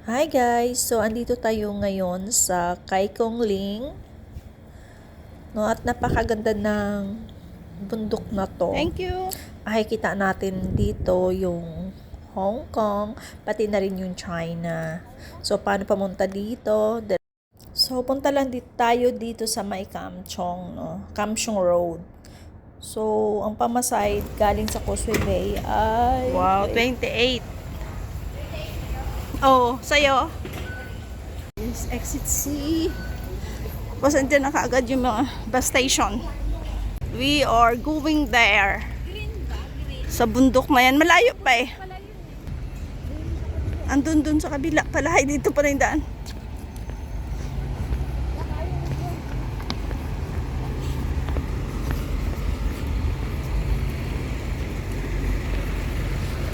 Hi guys! So, andito tayo ngayon sa Kaikong Ling. No, at napakaganda ng bundok na to. Thank you. Makikita natin dito yung Hong Kong, pati na rin yung China. So, paano pamunta dito? So, punta lang tayo dito sa may Kamchong, no? Kamchong Road. So, ang pamasahe galing sa Causeway Bay ay... Wow, 28. Oh, sa'yo? Yes, exit C. Tapos andyan na kaagad yung mga bus station. We are going there. Sa bundok na yan. Malayo pa eh. Andun dun sa kabila. Palahay dito pa rin daan.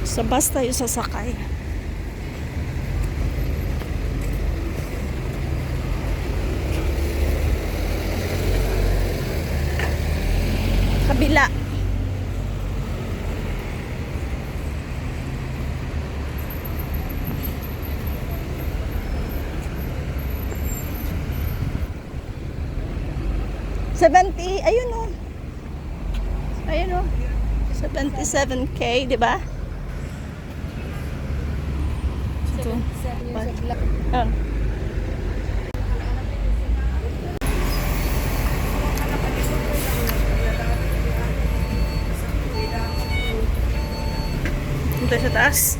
Sa bus tayo sasakay. Kabila. Ayun o. Ayun o. 77K, di ba? Ito. Ayan. Ito sa taas.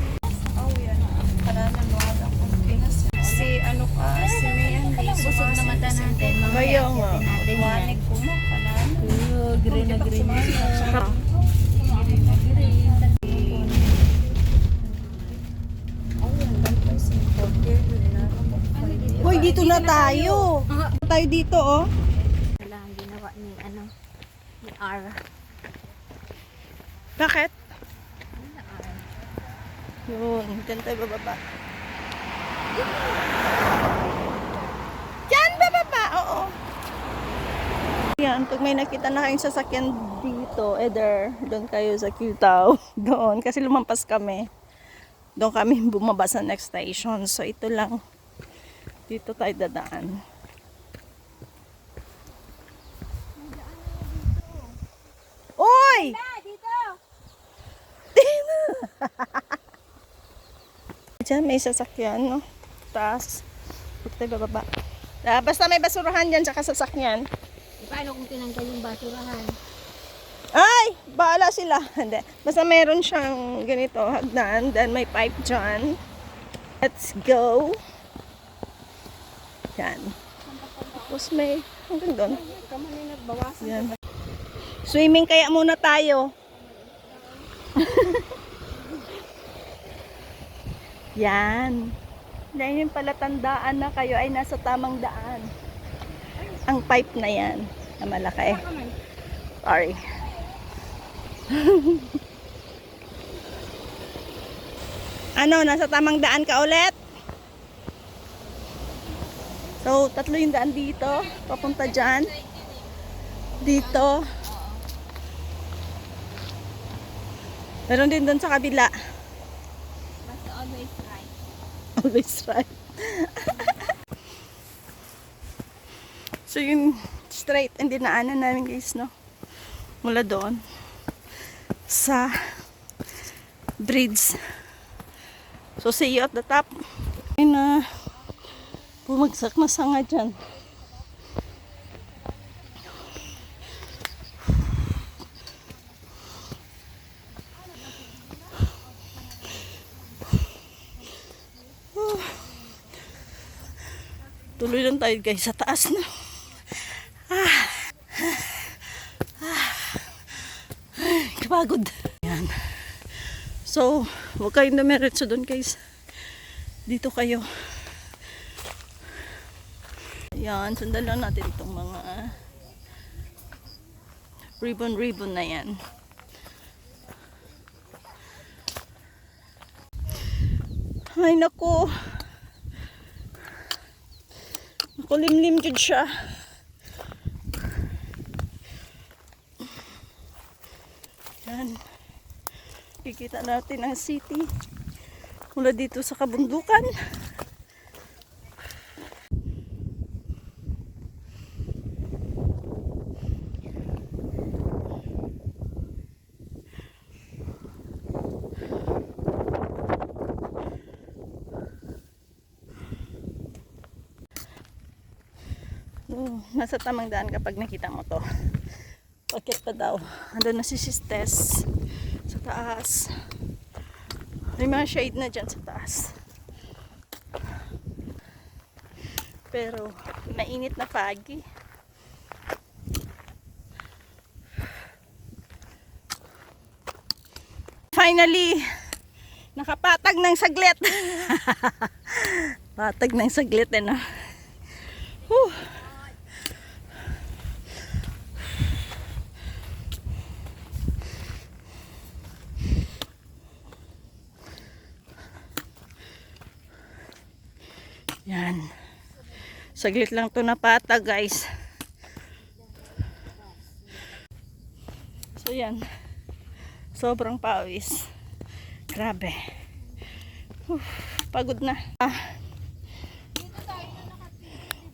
Si ano ka, si Mayandy, busog na mata natin. Kaya nga. Wanik ko mo pala. green na green. Hoy, dito na tayo. Tayo dito, oh. Wala ang ginawa ni ano, ni R. Bakit? Yun, dyan tayo bababa. Dyan bababa, oo. Yan, pag may nakita na kayong sasakyan dito, either doon kayo sa Qtao, doon, kasi lumampas kami. Doon kami bumaba sa next station. So, ito lang. Dito tayo dadaan. Oy! Dito! Diyan may sasakyan, no? Taas. Dito tayo bababa. Basta may basurahan dyan tsaka sasakyan. Paano kung tinanggal yung basurahan? Ay! Bahala sila. Hindi. Basta meron siyang ganito, hagdan. Then may pipe dyan. Let's go. Yan. Tapos may, hanggang doon. Yan. Swimming kaya muna tayo. Yan. Dahil yung pala tandaan na kayo ay nasa tamang daan. Ang pipe na yan. Na malaki. Sorry. Ano, nasa tamang daan ka ulit? So, tatlo yung daan dito. Papunta dyan. Dito. Meron din doon sa kabila. Basta always right. Always right. So, yung straight and dinaanan namin guys, no? Mula doon. Sa bridge. So, see you at the top. Ay na, bumagsak na sanga dyan. Tuloy lang tayo guys sa taas na. Kapagod. Yan. So, huwag kayong dumiretso doon guys. Dito kayo. Yan, sundan lang natin itong mga ribbon na yan. Ay naku. Nakulimlim jud siya. Yan. Kikita natin ang city mula dito sa kabundukan. Nasa tamang daan kapag nakita mo to. Bakit pa daw? Andun na si Sistes sa taas. May mga shade na dyan sa taas. Pero mainit na pagi. Finally, nakapatag ng saglit. Patag ng saglit eh, no? Whew. Yan. Saglit lang to napatag, guys. So yan. Sobrang pawis. Grabe. Pagod na.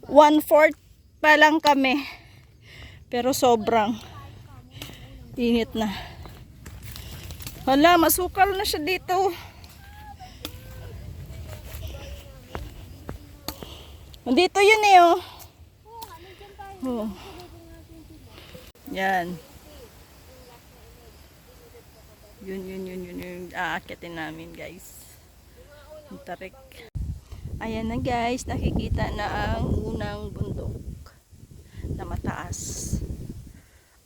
1/4 pa lang kami. Pero sobrang init na. Hala, masukal na siya dito. Dito yun eh, oh. Oh. Yan. Yun. Aakitin namin, guys. Yung tarik. Ayan na, guys. Nakikita na ang unang bundok na mataas.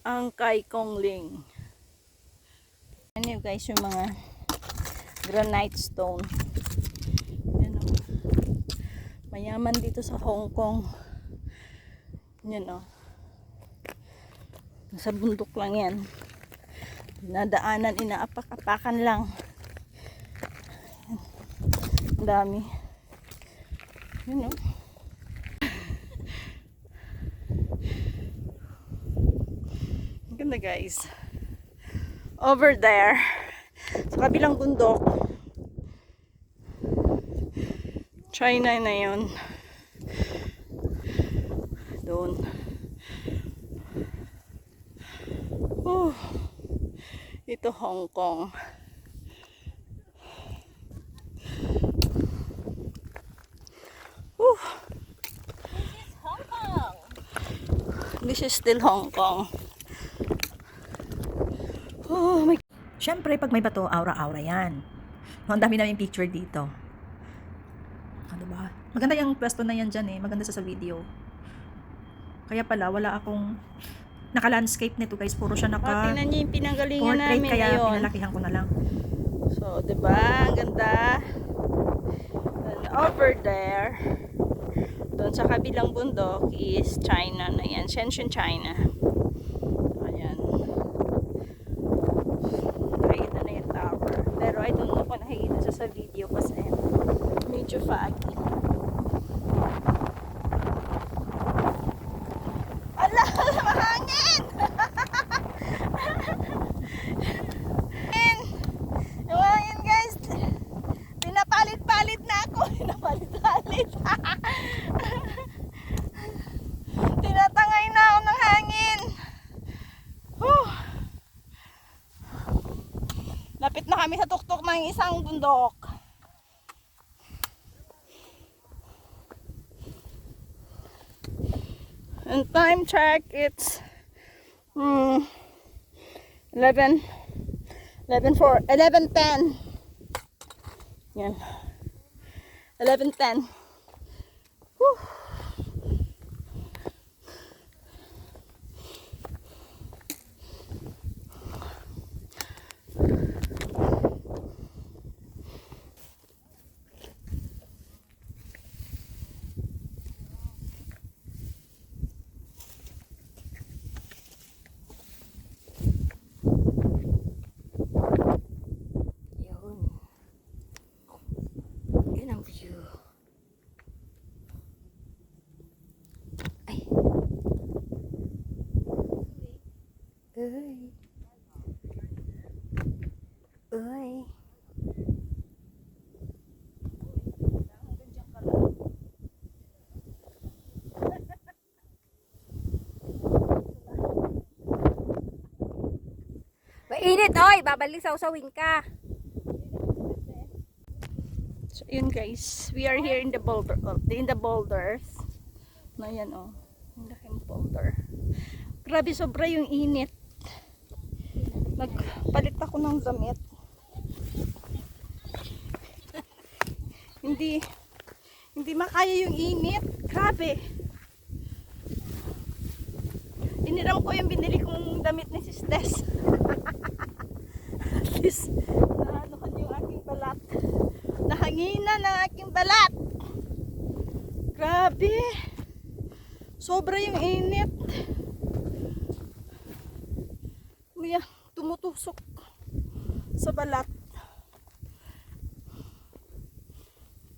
Ang Kai Kongling. Ayan yun, guys, yung mga granite stone. Yan, oh. Mayaman dito sa Hong Kong. Yan, oh. Nasa bundok lang yan. Nadaanan, inaapak-apakan lang. Ang dami. Yun, oh. Ang ganda, guys. Over there, sa kabilang bundok, China na yun. Doon. Ito Hong Kong. This is still Hong Kong. Oh my. Siyempre, pag may bato, aura-aura yan. Ang dami namin picture dito. Diba? Maganda yung pwesto na yan dyan eh. Maganda sa video. Kaya pala, wala akong naka-landscape nito, guys. Puro siya Tingnan niyo yung pinanggalingan portrait, namin kaya ngayon. pinalakihan ko na lang. So, diba? Ang ganda. And over there, doon sa kabilang bundok is China na yan. Shenzhen, China. Ayan. Nakikita na yung tower. Pero I don't know kung nakikita siya sa video kasi medyo foggy. Ala! Mahangin! Yung hangin, guys. Pinapalit-palit na ako. Pinapalit-palit. Tinatangay na ako ng hangin. Whew. Lapit na kami sa tuktok ng isang bundok. And time check, it's 11:10. Yan. 11:10. Whew. Yun ang view. Ay. Uy. Uy. Mainit, oy! Babalik sa usawin ka. So, yun guys, we are here in the boulders. Na yan, oh. Ang laking boulder. Grabe, sobra yung init. Nagpalit ako ng damit. Hindi makaya yung init. Grabe. Iniram ko yung binili kong damit ni Sis Des. At least, naanohan yung aking balat. Nahanginan ang aking balat. Grabe. Sobra yung init. Uya, tumutusok sa balat.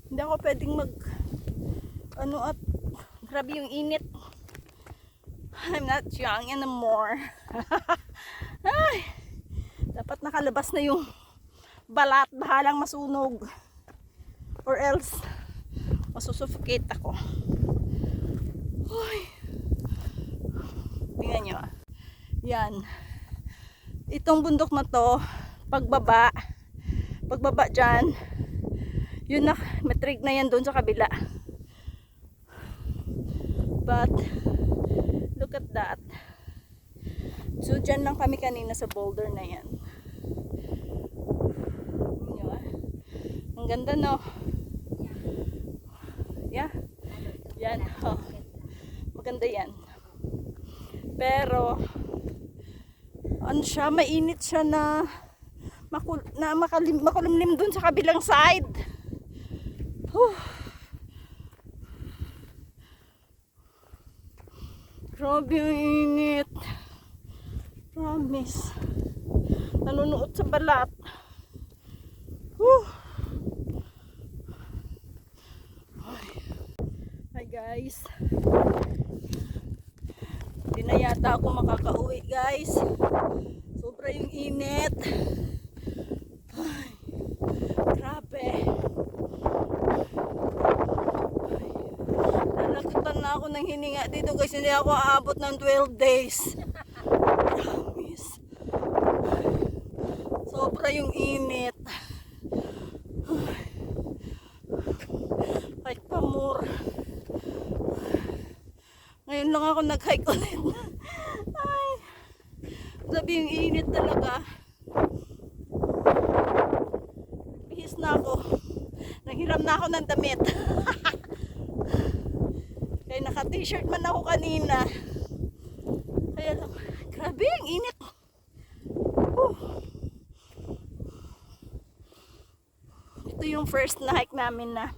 Hindi ako pwedeng at grabe yung init. I'm not young anymore. Ay, dapat nakalabas na yung balat, bahalang masunog. Or else, masusuffocate ako. Uy. Tingnan nyo. Yan. Itong bundok na to, pagbaba dyan, yun na, metrig na yan doon sa kabila. But, look at that. So, dyan lang kami kanina sa boulder na yan. Ang ganda, no? Yeah. Yan. Oh. Maganda yan. Pero, ano siya, mainit siya na makulimlim dun sa kabilang side. Grabe yung init. Promise. Nanunuot sa balat. Hi guys. Hindi na yata ako makakauwi guys. Sobra yung init. Ay, grabe. Nalagutan na ako ng hininga dito guys. Hindi ako aabot ng 12 days. Promise. Sobra yung init. Kahit pamur. Ngayon lang ako nag-hike ulit. Ay, sabi yung init talaga. Bihis na ako. Nanghiram na ako ng damit. Kaya naka-t-shirt man ako kanina. Kaya lang, grabe ang init. Ito yung first na hike namin na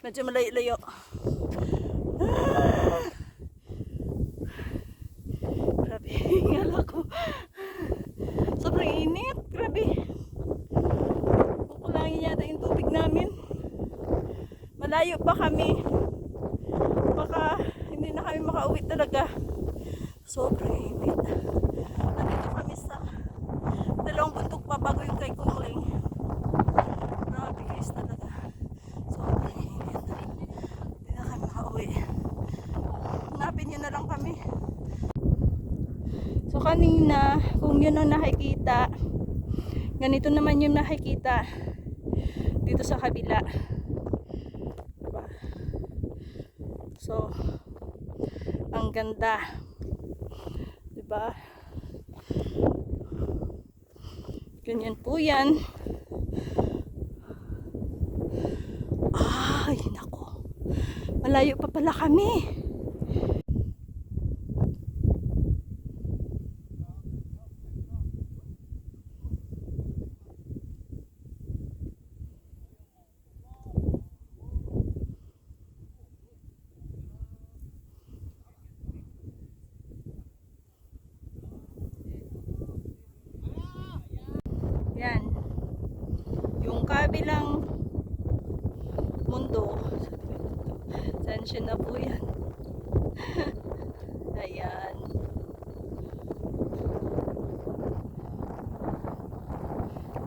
medyo malayo-layo. Grabe, hingal ako. Sobrang init, grabe. Kukulangin yata yung tubig namin. Malayo pa kami. Baka hindi na kami makauwi talaga. Sobrang init. Nandito kami sa dalawang bundok pa bago yung kay Kungling. Grabe guys talaga. Sobrang init. Hindi na kami makauwi. Hanapin nyo na lang kami. So kanina, kung yun ang nakikita, ganito naman yung nakikita dito sa kabila. Diba? So, ang ganda. Diba? Ganyan po yan. Ay, nako. Malayo pa pala kami. Yan. Yung kabilang mundo. Sensya na po yan. Ayan.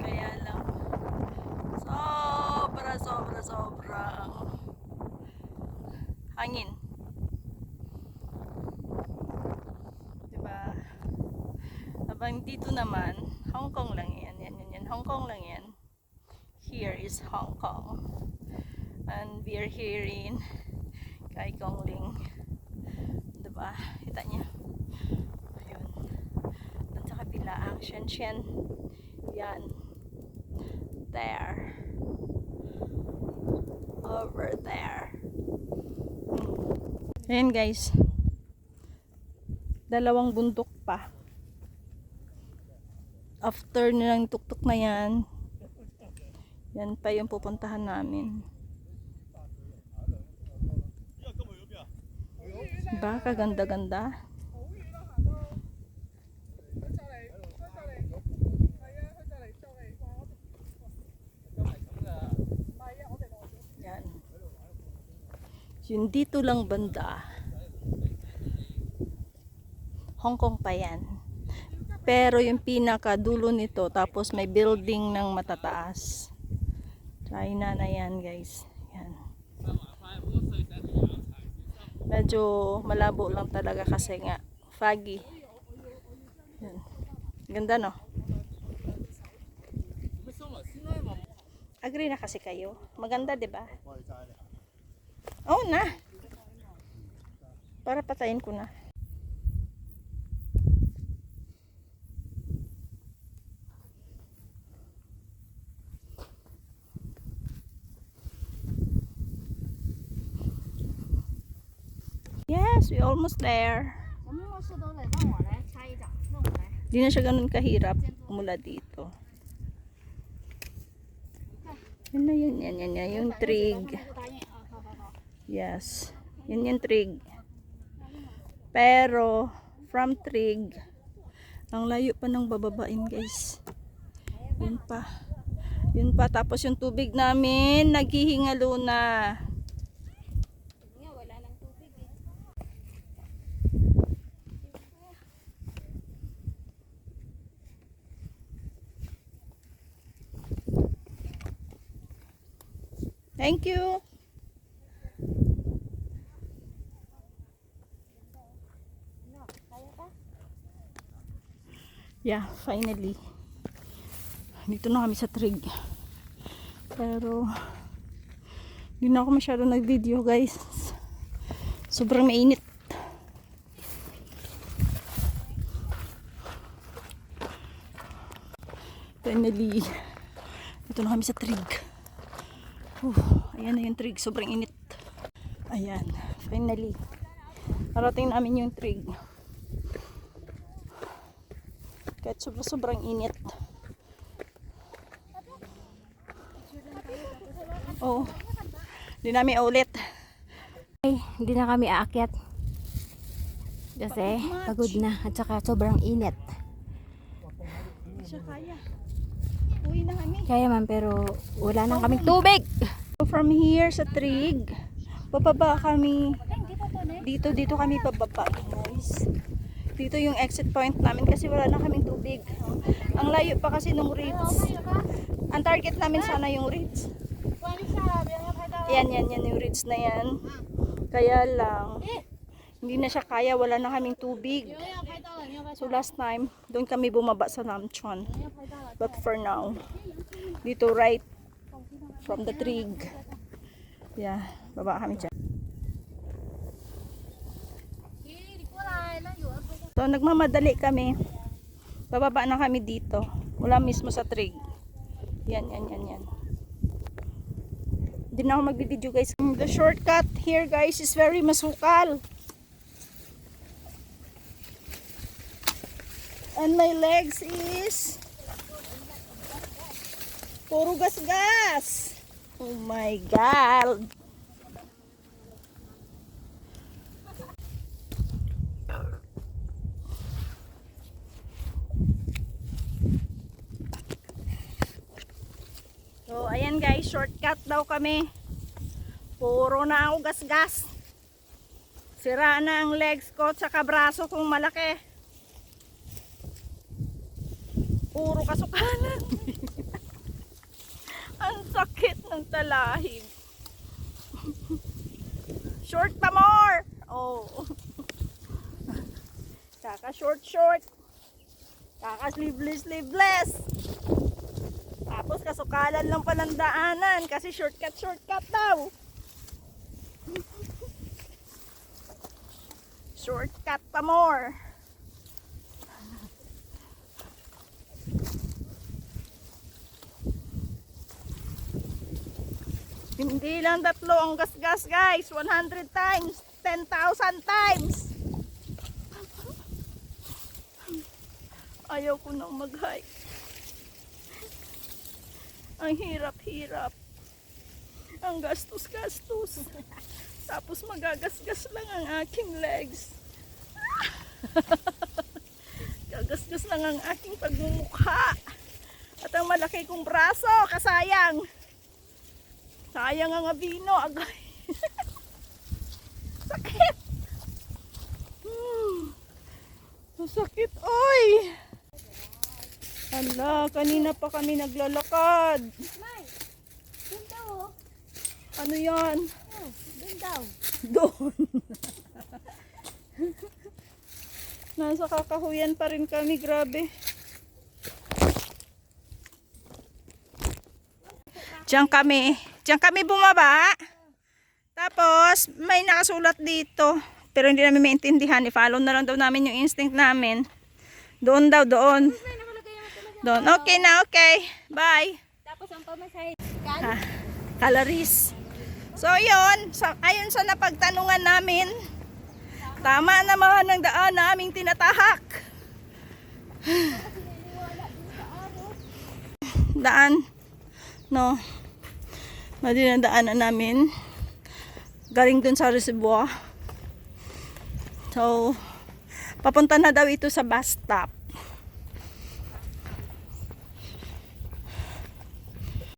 Kaya lang. Sobrang hangin. Diba? Habang dito naman, Hong Kong lang yan. Yan. Hong Kong lang yan. Here is Hong Kong. And we are here in Kay Gongling. Diba? Kita niya. Ayun. Doon sa kabila ang Shenzhen. Yan. There. Over there. Ayan guys. Dalawang bundok pa. After nilang tuktok na yan, yan pa yung pupuntahan namin. Diba? Kaganda-ganda. Yan. Yung dito lang banda. Hong Kong pa yan. Pero yung pinaka dulo nito, tapos may building ng matataas. China na yan guys. Yan. Medyo malabo lang talaga kasi nga foggy. Yan. Ganda no? Agree na kasi kayo. Maganda 'di ba? Oh na. Para patayin ko na. Yes, we almost there. Di na siya ganun kahirap mula dito. Yan na yun, yan, yung trig. Yes, yun yung trig. Pero, from trig, ang layo pa ng bababain guys. Yun pa. Yun pa, tapos yung tubig namin, naghihingalo na. Thank you. Yeah, finally. Dito na kami sa trig. Pero hindi na ako masyado nag-video, guys. Sobrang mainit. Finally. Dito na kami sa trig. Ayan na yung trig, sobrang init. Ayan, finally narating namin yung trig kahit sobrang init. Hindi namin ulit. Ay, hindi na kami aakyat. Kasi pagod na at saka sobrang init. Hindi siya kaya. Uwi na kami. Kaya man pero wala nang kaming tubig. So from here sa trig, bababa kami. Dito kami bababa, guys. Dito yung exit point namin kasi wala na kaming tubig. Ang layo pa kasi nung reeds. Ang target namin sana yung reeds. Yan yung reeds na yan. Kaya lang, hindi na siya kaya, wala na kaming tubig. So last time, doon kami bumaba sa Namchon. But for now, dito right from the trig. Yeah, baba kami dyan. So nagmamadali kami. Bababa na kami dito. Wala mismo sa trig. Yan. Hindi na ako magbibideo guys. The shortcut here guys is very masukal. And my legs is puro gas. Oh my God. So, ayan guys, shortcut daw kami. Puro na ako gas. Sira na ang legs ko, tsaka braso kong malaki. Puro kasukanan. Ang sakit ng talahib. Short pa more. Oh. Kaka short. Kaka sleeveless. Tapos kasukalan lang palang daanan kasi shortcut daw. Shortcut pa more. Hindi lang 3 ang gasgas guys, 100 times, 10,000 times. Ayaw ko nang mag-hike. Ang hirap-hirap. Ang gastos-gastos. Tapos magagasgas lang ang aking legs. Gagasgas lang ang aking pagmumukha. At ang malaki kong braso, kasayang. Sayang ang abino, agay. Sakit. Masakit, oy. Hala, kanina pa kami naglalakad. Doon daw, oh. Ano yan? Oh, doon daw. Doon. Nasa kakahuyan pa rin kami, grabe. Diyan kami bumaba. Tapos, may nakasulat dito. Pero hindi namin maintindihan. I-follow na lang daw namin yung instinct namin. Doon daw, doon. Doon. Okay na, okay. Bye. Tapos ang pamasahe. Calories. So, yun. Ayon sa napagtanungan namin, tama naman ang daan na aming tinatahak. Daan. No. Madinadaanan namin. Galing dun sa reservoir. So, papunta na daw ito sa bus stop.